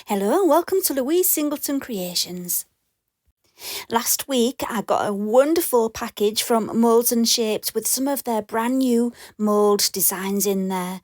Hello and welcome to Louise Singleton Creations. Last week I got a wonderful package from Moulds and Shapes with some of their brand new mould designs in there.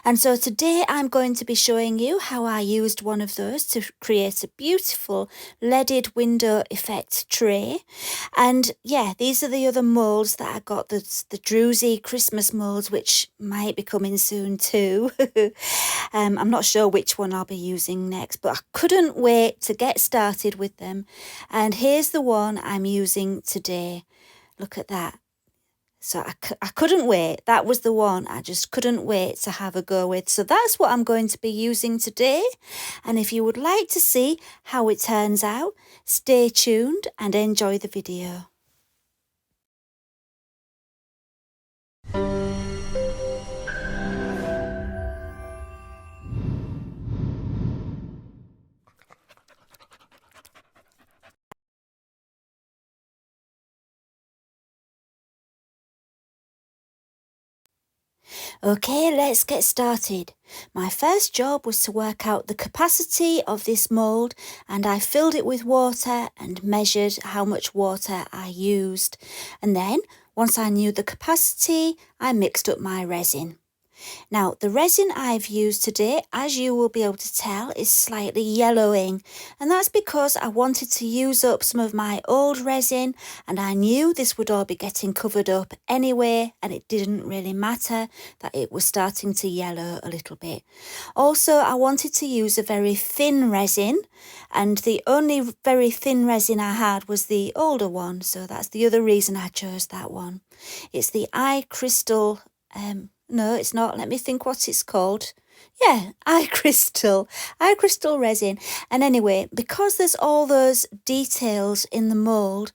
And so today I'm going to be showing you how I used one of those to create a beautiful leaded window effect tray. And yeah, these are the other moulds that I got, the Druzy Christmas moulds, which might be coming soon too. I'm not sure which one I'll be using next, but I couldn't wait to get started with them. And here's the one I'm using today. Look at that. So I couldn't wait. That was the one I just couldn't wait to have a go with. So that's what I'm going to be using today. And if you would like to see how it turns out, stay tuned and enjoy the video. Okay, let's get started. My first job was to work out the capacity of this mould, and I filled it with water and measured how much water I used. And then, once I knew the capacity, I mixed up my resin. Now, the resin I've used today, as you will be able to tell, is slightly yellowing, and that's because I wanted to use up some of my old resin, and I knew this would all be getting covered up anyway, and it didn't really matter that it was starting to yellow a little bit. Also, I wanted to use a very thin resin, and the only very thin resin I had was the older one, so that's the other reason I chose that one. It's the iCrystal, no, it's not. Let me think what it's called. Yeah, iCrystal resin. And anyway, because there's all those details in the mould,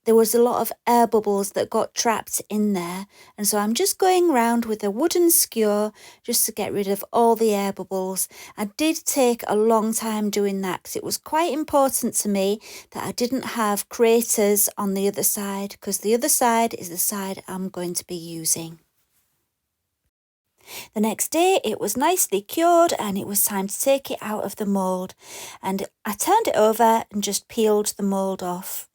there was a lot of air bubbles that got trapped in there. And so I'm just going round with a wooden skewer just to get rid of all the air bubbles. I did take a long time doing that because it was quite important to me that I didn't have craters on the other side, because the other side is the side I'm going to be using. The next day it was nicely cured and it was time to take it out of the mould, and I turned it over and just peeled the mould off.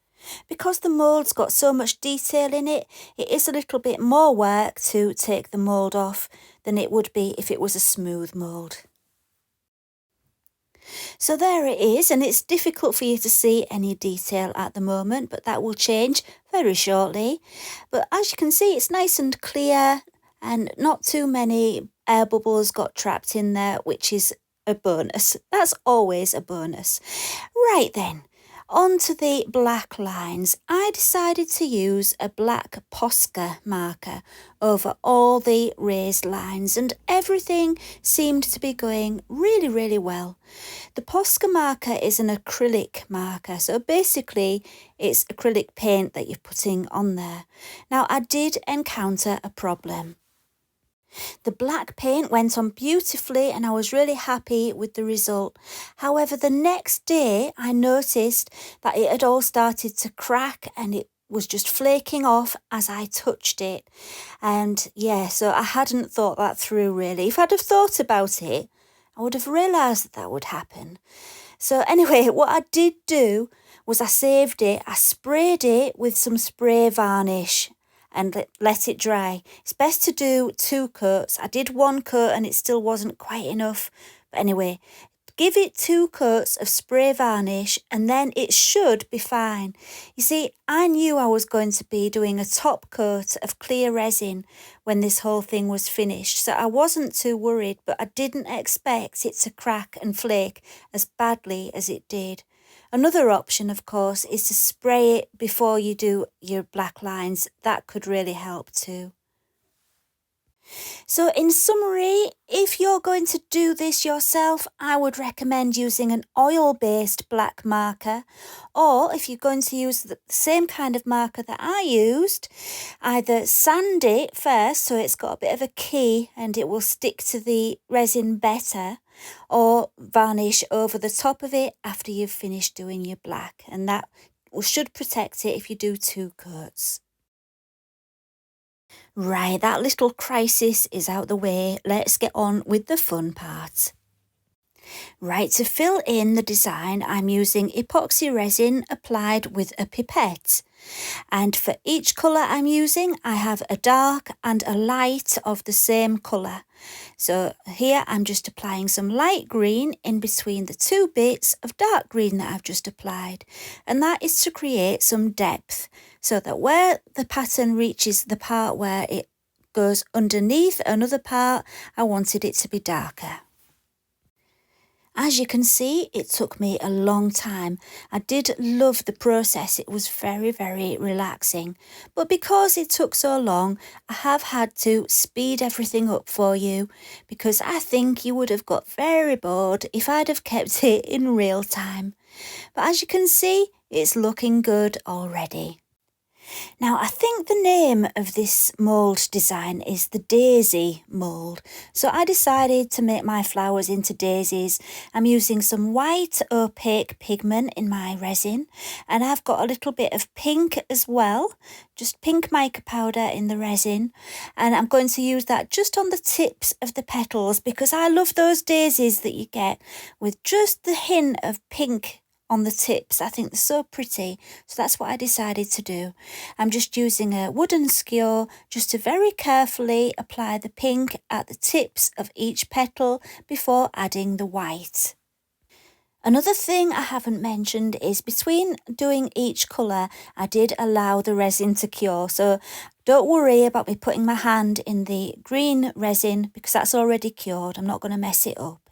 Because the mould's got so much detail in it, it is a little bit more work to take the mould off than it would be if it was a smooth mould. So there it is, and it's difficult for you to see any detail at the moment, but that will change very shortly. But as you can see, it's nice and clear, and not too many air bubbles got trapped in there, which is a bonus. That's always a bonus. Right then, on to the black lines. I decided to use a black Posca marker over all the raised lines, and everything seemed to be going really well. The Posca marker is an acrylic marker, so basically it's acrylic paint that you're putting on there. Now, I did encounter a problem. The black paint went on beautifully and I was really happy with the result. However, the next day I noticed that it had all started to crack and it was just flaking off as I touched it. And yeah, so I hadn't thought that through really. If I'd have thought about it, I would have realised that would happen. So anyway, what I did do was I saved it. I sprayed it with some spray varnish and let it dry. It's best to do 2 coats. I did 1 coat and it still wasn't quite enough. But anyway, give it 2 coats of spray varnish and then it should be fine. You see, I knew I was going to be doing a top coat of clear resin when this whole thing was finished, so I wasn't too worried, but I didn't expect it to crack and flake as badly as it did. Another option, of course, is to spray it before you do your black lines. That could really help too. So in summary, if you're going to do this yourself, I would recommend using an oil-based black marker, or if you're going to use the same kind of marker that I used, either sand it first so it's got a bit of a key and it will stick to the resin better, or varnish over the top of it after you've finished doing your black, and that should protect it if you do 2 coats. Right, that little crisis is out the way. Let's get on with the fun part. Right, to fill in the design, I'm using epoxy resin applied with a pipette. And for each colour I'm using, I have a dark and a light of the same colour. So here I'm just applying some light green in between the two bits of dark green that I've just applied. And that is to create some depth, so that where the pattern reaches the part where it goes underneath another part, I wanted it to be darker. As you can see, it took me a long time. I did love the process. It was very, very relaxing. But because it took so long, I have had to speed everything up for you, because I think you would have got very bored if I'd have kept it in real time. But as you can see, it's looking good already. Now, I think the name of this mould design is the Daisy mould. So I decided to make my flowers into daisies. I'm using some white opaque pigment in my resin, and I've got a little bit of pink as well, just pink mica powder in the resin. And I'm going to use that just on the tips of the petals, because I love those daisies that you get with just the hint of pink on the tips. I think they're so pretty, so that's what I decided to do. I'm just using a wooden skewer just to very carefully apply the pink at the tips of each petal before adding the white. Another thing I haven't mentioned is between doing each colour, I did allow the resin to cure, so don't worry about me putting my hand in the green resin, because that's already cured. I'm not going to mess it up.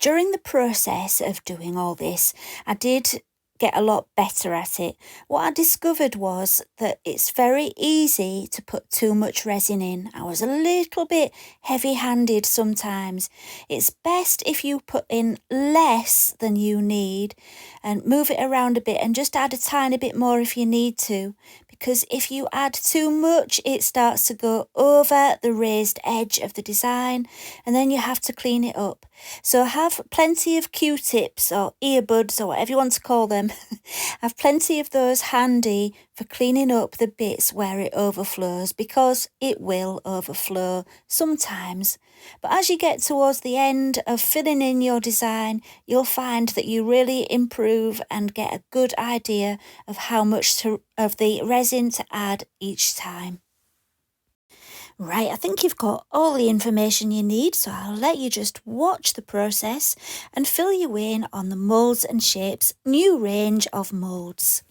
During the process of doing all this, I did get a lot better at it. What I discovered was that it's very easy to put too much resin in. I was a little bit heavy-handed sometimes. It's best if you put in less than you need and move it around a bit and just add a tiny bit more if you need to. Because if you add too much, it starts to go over the raised edge of the design, and then you have to clean it up. So have plenty of Q-tips or earbuds or whatever you want to call them. Have plenty of those handy for cleaning up the bits where it overflows, because it will overflow sometimes. But as you get towards the end of filling in your design, you'll find that you really improve and get a good idea of how much of the resin to add each time. Right, I think you've got all the information you need, so I'll let you just watch the process and fill you in on the Moulds and Shapes new range of moulds.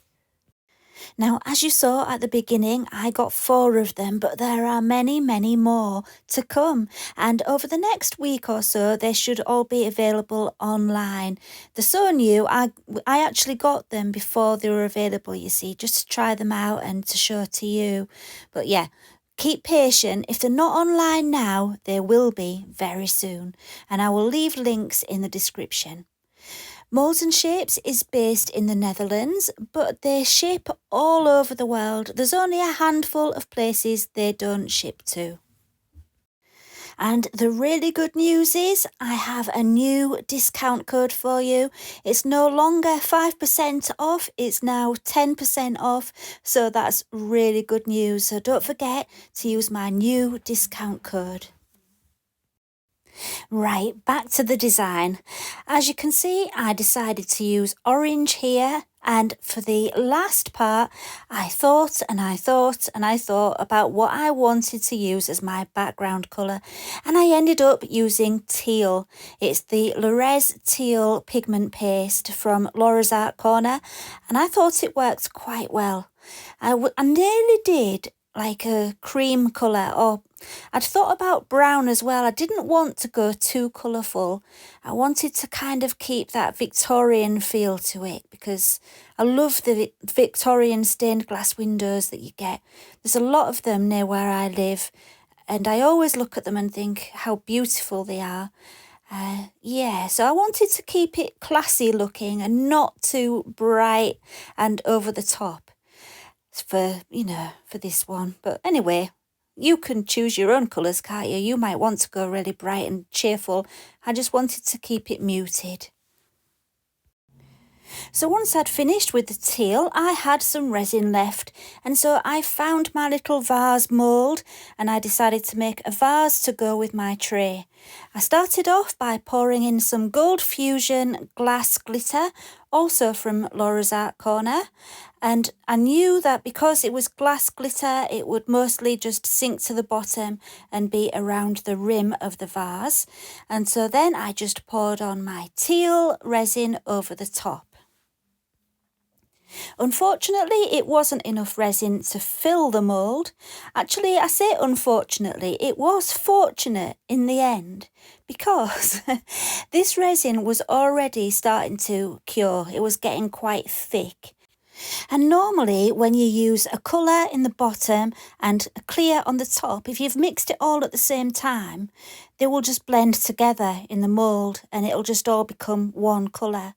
Now, as you saw at the beginning, I got 4 of them, but there are many, many more to come. And over the next week or so, they should all be available online. They're so new, I actually got them before they were available, you see, just to try them out and to show to you. But yeah, keep patient. If they're not online now, they will be very soon. And I will leave links in the description. Moulds and Shapes is based in the Netherlands, but they ship all over the world. There's only a handful of places they don't ship to. And the really good news is I have a new discount code for you. It's no longer 5% off, it's now 10% off. So that's really good news. So don't forget to use my new discount code. Right, back to the design. As you can see, I decided to use orange here, and for the last part, I thought about what I wanted to use as my background colour, and I ended up using teal. It's the Lores Teal pigment paste from Laura's Art Corner, and I thought it worked quite well. I nearly did like a cream colour, or I'd thought about brown as well. I didn't want to go too colourful. I wanted to kind of keep that Victorian feel to it, because I love the Victorian stained glass windows that you get. There's a lot of them near where I live, and I always look at them and think how beautiful they are. So I wanted to keep it classy looking and not too bright and over the top for this one. But anyway, you can choose your own colours, can't you? You might want to go really bright and cheerful. I just wanted to keep it muted. So once I'd finished with the teal, I had some resin left, and so I found my little vase mould, and I decided to make a vase to go with my tray. I started off by pouring in some Gold Fusion glass glitter, also from Laura's Art Corner, and I knew that because it was glass glitter it would mostly just sink to the bottom and be around the rim of the vase, and so then I just poured on my teal resin over the top. Unfortunately, it wasn't enough resin to fill the mould. Actually, I say unfortunately, it was fortunate in the end because this resin was already starting to cure. It was getting quite thick. And normally when you use a colour in the bottom and a clear on the top, if you've mixed it all at the same time, they will just blend together in the mould and it'll just all become one colour.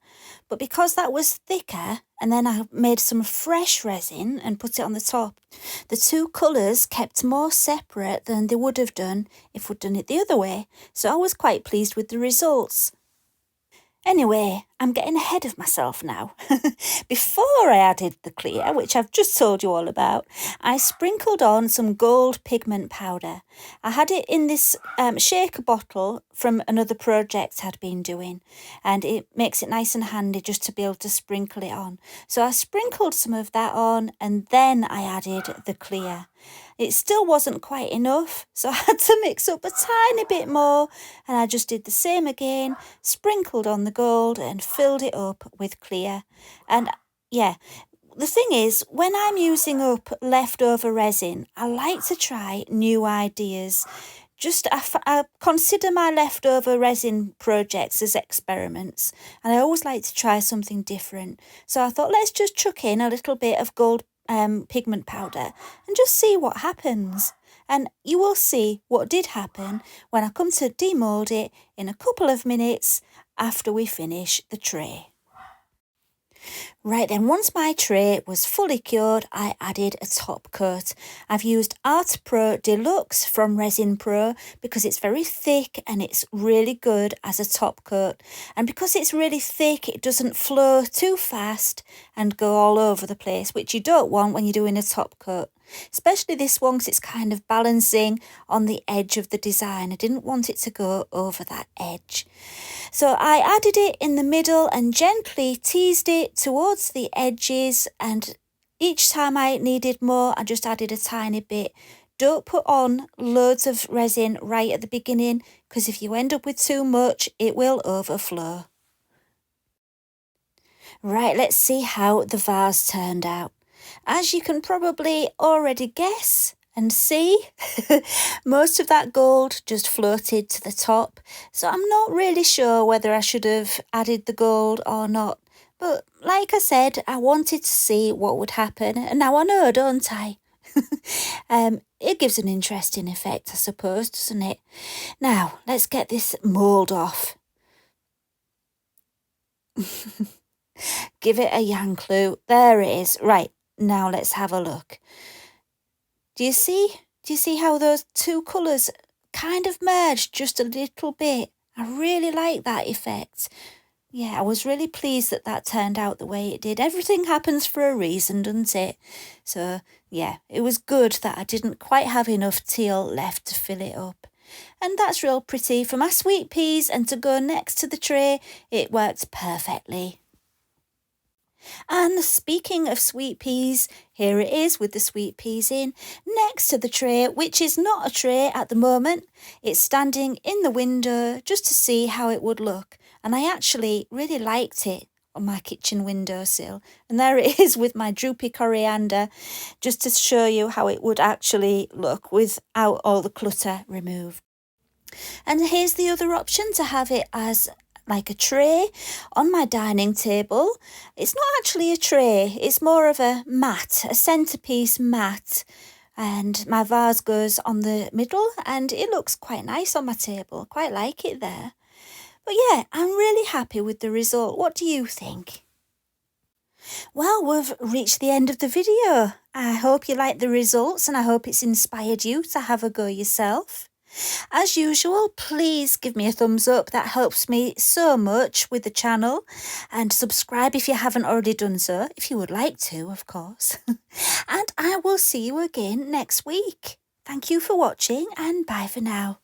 But because that was thicker, and then I made some fresh resin and put it on the top, the two colours kept more separate than they would have done if we'd done it the other way. So I was quite pleased with the results. Anyway, I'm getting ahead of myself now. Before I added the clear, which I've just told you all about, I sprinkled on some gold pigment powder. I had it in this shaker bottle from another project I'd been doing, and it makes it nice and handy just to be able to sprinkle it on. So I sprinkled some of that on and then I added the clear. It still wasn't quite enough, so I had to mix up a tiny bit more, and I just did the same again, sprinkled on the gold and filled it up with clear. And yeah, the thing is, when I'm using up leftover resin, I like to try new ideas. I consider my leftover resin projects as experiments, and I always like to try something different. So I thought, let's just chuck in a little bit of gold pigment powder and just see what happens. And you will see what did happen when I come to demold it in a couple of minutes after we finish the tray. Right then, once my tray was fully cured, I added a top coat. I've used Art Pro Deluxe from Resin Pro because it's very thick and it's really good as a top coat. And because it's really thick, it doesn't flow too fast and go all over the place, which you don't want when you're doing a top coat. Especially this one because it's kind of balancing on the edge of the design. I didn't want it to go over that edge. So I added it in the middle and gently teased it towards the edges, and each time I needed more I just added a tiny bit. Don't put on loads of resin right at the beginning because if you end up with too much it will overflow. Right, let's see how the vase turned out. As you can probably already guess and see, most of that gold just floated to the top. So I'm not really sure whether I should have added the gold or not. But like I said, I wanted to see what would happen. And now I know, don't I? It gives an interesting effect, I suppose, doesn't it? Now, let's get this mould off. Give it a yank, Lou. There it is. Right. Now let's have a look. Do you see how those two colours kind of merged just a little bit? I really like that effect. Yeah, I was really pleased that that turned out the way it did. Everything happens for a reason, doesn't it? So yeah, it was good that I didn't quite have enough teal left to fill it up. And that's real pretty. For my sweet peas and to go next to the tray, it worked perfectly. And speaking of sweet peas, here it is with the sweet peas in, next to the tray, which is not a tray at the moment. It's standing in the window just to see how it would look. And I actually really liked it on my kitchen windowsill. And there it is with my droopy coriander, just to show you how it would actually look without all the clutter removed. And here's the other option, to have it as like a tray on my dining table. It's not actually a tray, it's more of a mat, a centerpiece mat, and my vase goes on the middle and it looks quite nice on my table. Quite like it there. But yeah, I'm really happy with the result. What do you think? Well, we've reached the end of the video. I hope you like the results and I hope it's inspired you to have a go yourself. As usual, please give me a thumbs up. That helps me so much with the channel. And subscribe if you haven't already done so, if you would like to, of course. And I will see you again next week. Thank you for watching and bye for now.